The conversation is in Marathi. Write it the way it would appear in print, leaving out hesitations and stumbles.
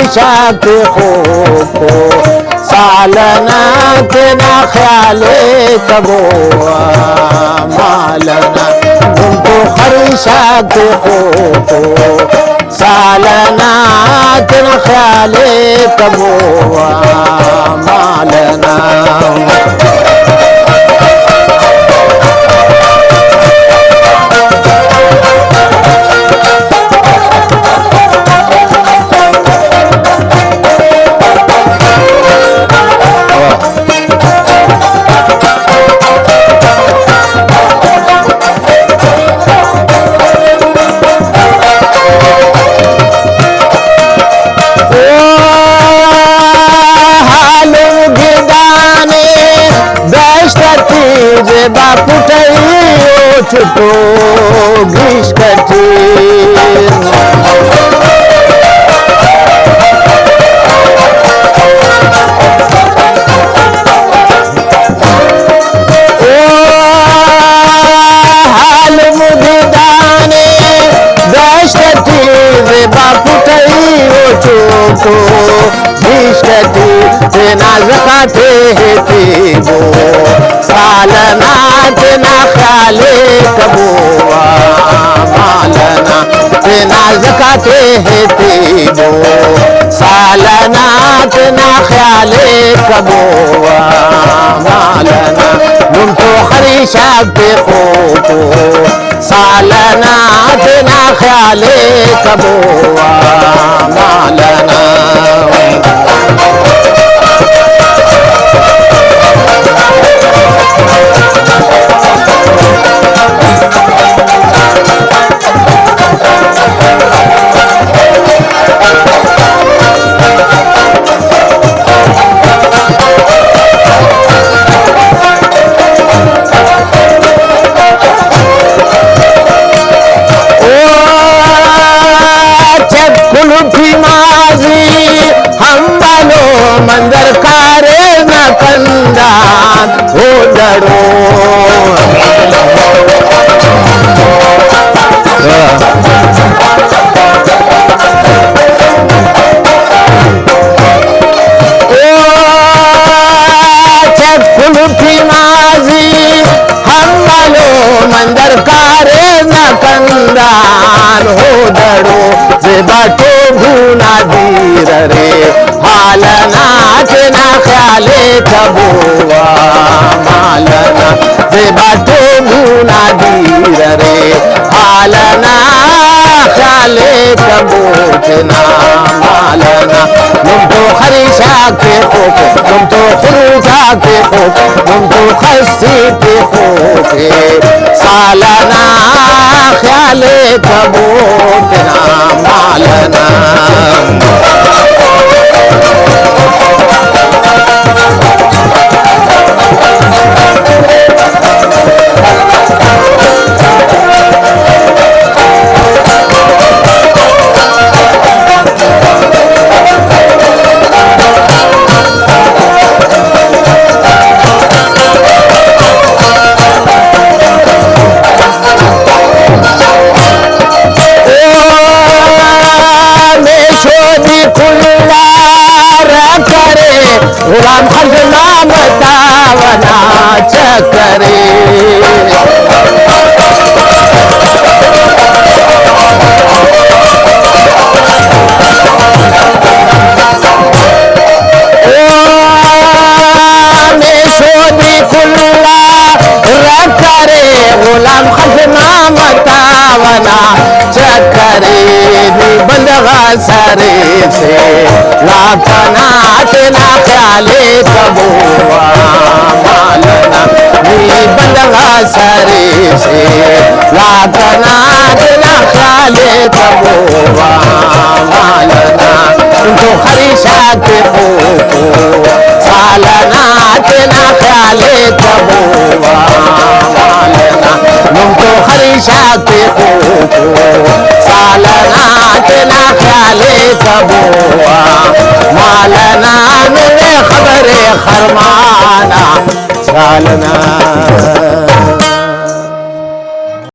خریشات خوب سالنا تنا خیالے کبو مالنا تم تو خریشات خوب سالنا تنا خیالے کبو مالنا छुटो ग्रीस कटी हाल मुगदाने दशती बापुटई ओ छुटो ग्रीस कटी तेना जकाते हेती वो सालना तेना ख्याले कबो मालना तेना ज़काते हेती वो सालना तेना ख्याले कबो मालना तुम तो खरीशात खोको सालना तेना ख्याले कबो मालना मंदर कारे न कंदा हो डरो कुल्फी माजी हम वालो मंदर कारे न कंदान हो डरो जे बाटो भूना दीर रे हालना तेना ख्याले कबो मालना जे बाटो भूना दीर रे हालना ख्याले कबो तेना मालना तुम तो खरीशा के खोके तुम तो खुरूजा के खोके तुम तो खस्सी के खोके सालना ख्याले कबो तेना मालना गुलाम खजना बतावना चकरे गुलाम खजना बतावना चकरे बंदगा सरे से लापना तेना ख्याले कबो मालना बंदगा सरे से लापना तेना ख्याले कबो मालना तो खरीशात हो सालना तेना ख्याले कबो मालना तो खरीशात हो सालना तेना ख्याले कबो मालना मेरे खबरे खरमाना सालना